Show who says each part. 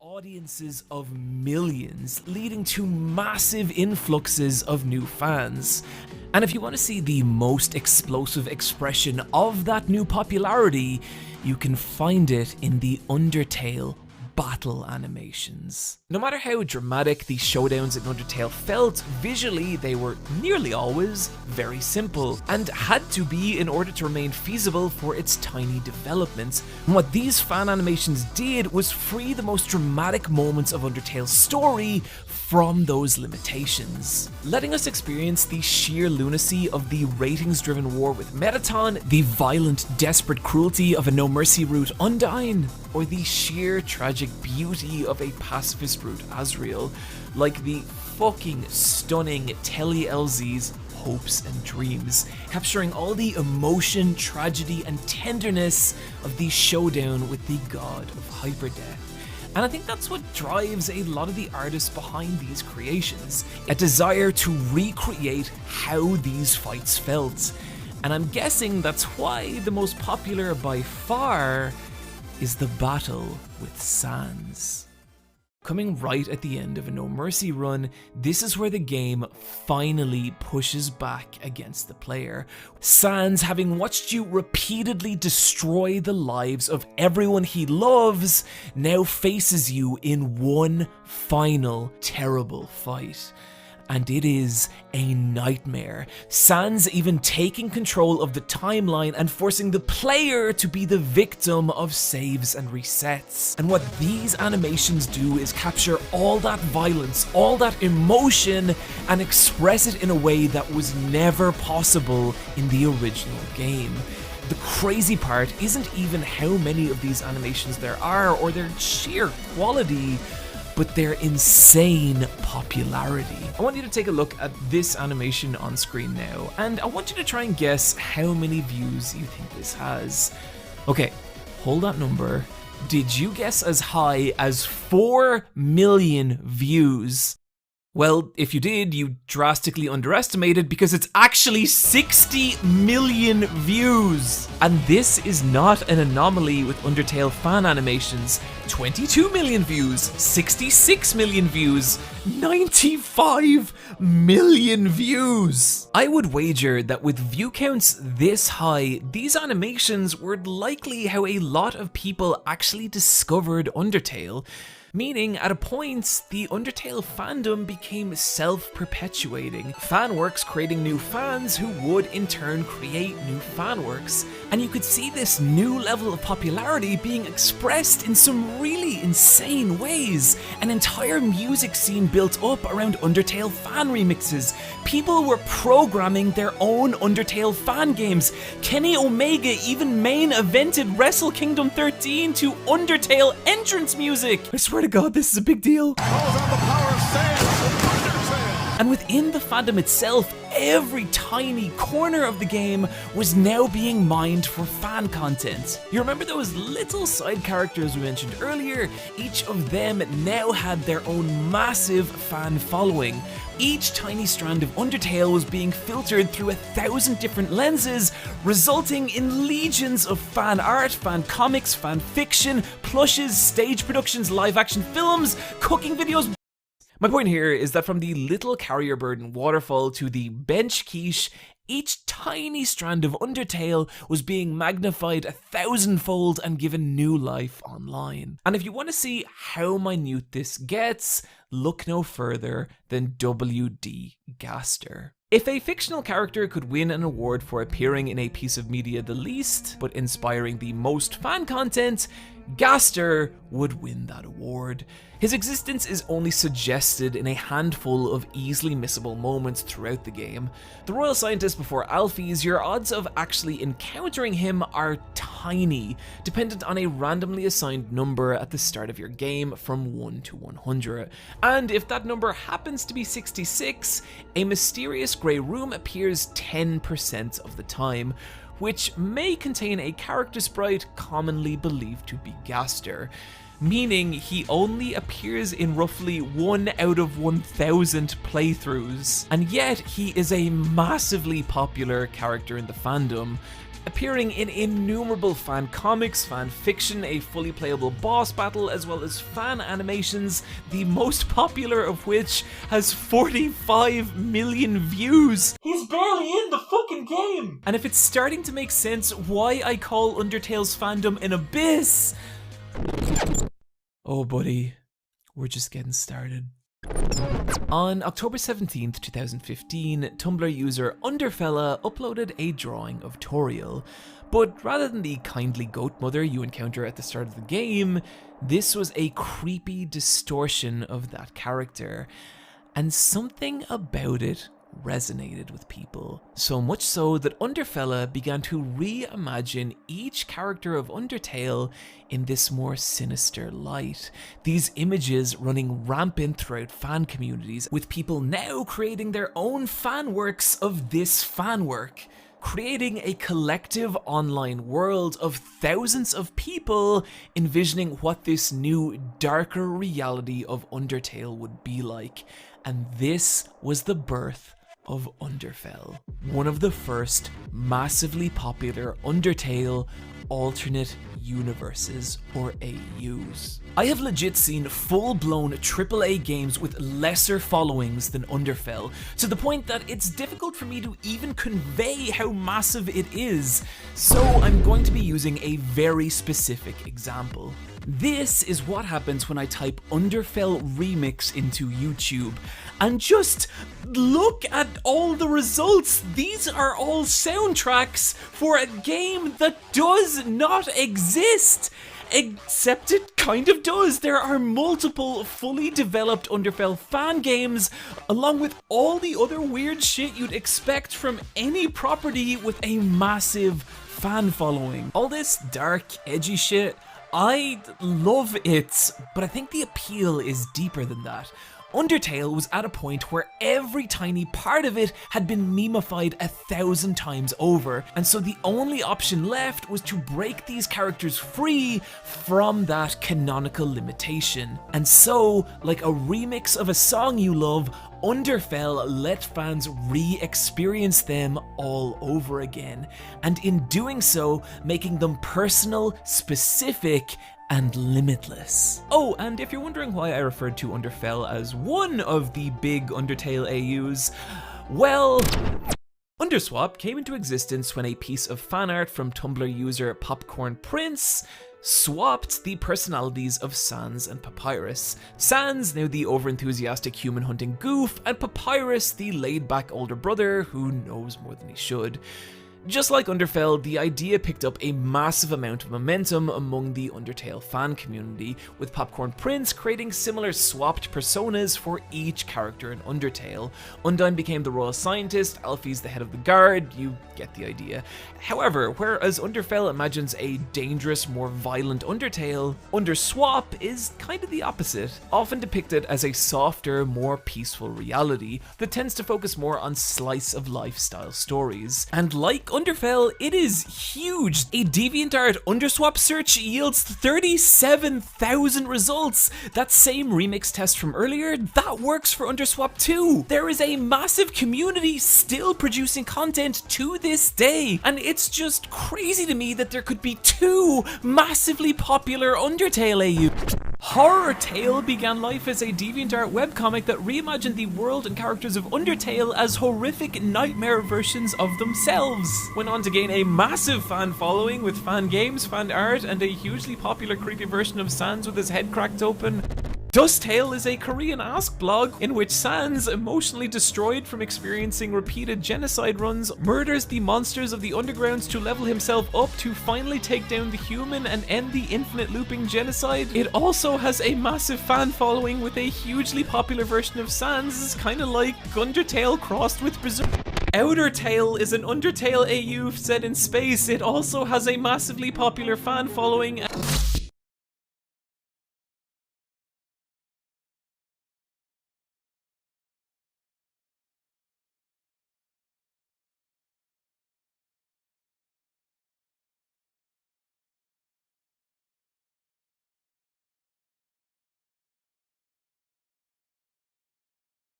Speaker 1: audiences of millions, leading to massive influxes of new fans. And if you want to see the most explosive expression of that new popularity, you can find it in the Undertale battle animations. No matter how dramatic the showdowns in Undertale felt, visually they were nearly always very simple, and had to be in order to remain feasible for its tiny development. And what these fan animations did was free the most dramatic moments of Undertale's story from those limitations, letting us experience the sheer lunacy of the ratings-driven war with Metaton, the violent, desperate cruelty of a no-mercy route Undyne, or the sheer tragic beauty of a pacifist route Asriel, like the fucking stunning Tele-LZ's Hopes and Dreams, capturing all the emotion, tragedy, and tenderness of the showdown with the god of hyperdeath. And I think that's what drives a lot of the artists behind these creations, a desire to recreate how these fights felt. And I'm guessing that's why the most popular by far is the battle with Sans. Coming right at the end of a No Mercy run, this is where the game finally pushes back against the player. Sans, having watched you repeatedly destroy the lives of everyone he loves, now faces you in one final terrible fight. And it is a nightmare. Sans even taking control of the timeline and forcing the player to be the victim of saves and resets. And what these animations do is capture all that violence, all that emotion, and express it in a way that was never possible in the original game. The crazy part isn't even how many of these animations there are or their sheer quality, but their insane popularity. I want you to take a look at this animation on screen now, and I want you to try and guess how many views you think this has. Okay, hold that number. Did you guess as high as 4 million views? Well, if you did, you drastically underestimated, because it's actually 60 million views. And this is not an anomaly with Undertale fan animations. 22 million views, 66 million views, 95 million views. I would wager that with view counts this high, these animations were likely how a lot of people actually discovered Undertale. Meaning, at a point, the Undertale fandom became self-perpetuating, fanworks creating new fans who would in turn create new fanworks, and you could see this new level of popularity being expressed in some really insane ways. An entire music scene built up around Undertale fan remixes. People were programming their own Undertale fan games. Kenny Omega even main evented Wrestle Kingdom 13 to Undertale entrance music. I swear to God, this is a big deal. And within the fandom itself, every tiny corner of the game was now being mined for fan content. You remember those little side characters we mentioned earlier? Each of them now had their own massive fan following. Each tiny strand of Undertale was being filtered through 1,000 different lenses, resulting in legions of fan art, fan comics, fan fiction, plushes, stage productions, live action films, cooking videos. My point here is that from the little carrier burden waterfall to the bench quiche, each tiny strand of Undertale was being magnified 1,000-fold and given new life online. And if you want to see how minute this gets, look no further than W.D. Gaster. If a fictional character could win an award for appearing in a piece of media the least, but inspiring the most fan content, Gaster would win that award. His existence is only suggested in a handful of easily missable moments throughout the game. The Royal Scientist before Alphys, your odds of actually encountering him are tiny, dependent on a randomly assigned number at the start of your game from 1 to 100. And if that number happens to be 66, a mysterious grey room appears 10% of the time, which may contain a character sprite commonly believed to be Gaster, meaning he only appears in roughly 1 out of 1,000 playthroughs, and yet he is a massively popular character in the fandom. appearing in innumerable fan comics, fan fiction, a fully playable boss battle, as well as fan animations, the most popular of which has 45 million views. He's barely in the fucking game! And if it's starting to make sense why I call Undertale's fandom an abyss... Oh buddy, we're just getting started. On October 17th, 2015, Tumblr user Underfell uploaded a drawing of Toriel, but rather than the kindly goat mother you encounter at the start of the game, this was a creepy distortion of that character, and something about it resonated with people. So much so that Underfell began to reimagine each character of Undertale in this more sinister light. These images running rampant throughout fan communities, with people now creating their own fan works of this fan work, creating a collective online world of thousands of people envisioning what this new, darker reality of Undertale would be like. And this was the birth of Underfell, one of the first massively popular Undertale alternate universes, or AUs. I have legit seen full-blown AAA games with lesser followings than Underfell, to the point that it's difficult for me to even convey how massive it is, so I'm going to be using a very specific example. This is what happens when I type Underfell Remix into YouTube, and just look at all the results. These are all soundtracks for a game that does not exist. Except it kind of does. There are multiple fully developed Underfell fan games, along with all the other weird shit you'd expect from any property with a massive fan following. All this dark, edgy shit, I love it, but I think the appeal is deeper than that. Undertale was at a point where every tiny part of it had been memified 1,000 times over, and so the only option left was to break these characters free from that canonical limitation. And so, like a remix of a song you love, Underfell let fans re-experience them all over again, and in doing so, making them personal, specific, and limitless. Oh, and if you're wondering why I referred to Underfell as one of the big Undertale AUs, well, Underswap came into existence when a piece of fan art from Tumblr user Popcorn Prince swapped the personalities of Sans and Papyrus. Sans, now the overenthusiastic human hunting goof, and Papyrus, the laid-back older brother who knows more than he should. Just like Underfell, the idea picked up a massive amount of momentum among the Undertale fan community, with Popcorn Prince creating similar swapped personas for each character in Undertale. Undyne became the royal scientist, Alfie's the head of the guard, you get the idea. However, whereas Underfell imagines a dangerous, more violent Undertale, Underswap is kind of the opposite, often depicted as a softer, more peaceful reality that tends to focus more on slice-of-life style stories. And like Underfell, it is huge. A DeviantArt Underswap search yields 37,000 results. That same remix test from earlier, that works for Underswap too. There is a massive community still producing content to this day, and it's just crazy to me that there could be two massively popular Undertale AUs. Horror Tale began life as a DeviantArt webcomic that reimagined the world and characters of Undertale as horrific nightmare versions of themselves. Went on to gain a massive fan following with fan games, fan art, and a hugely popular creepy version of Sans with his head cracked open. Dust Tale is a Korean Ask blog in which Sans, emotionally destroyed from experiencing repeated genocide runs, murders the monsters of the undergrounds to level himself up to finally take down the human and end the infinite looping genocide. It also has a massive fan following with a hugely popular version of Sans, kind of like Undertale crossed with Berserk. Outer Tale is an Undertale AU set in space. It also has a massively popular fan following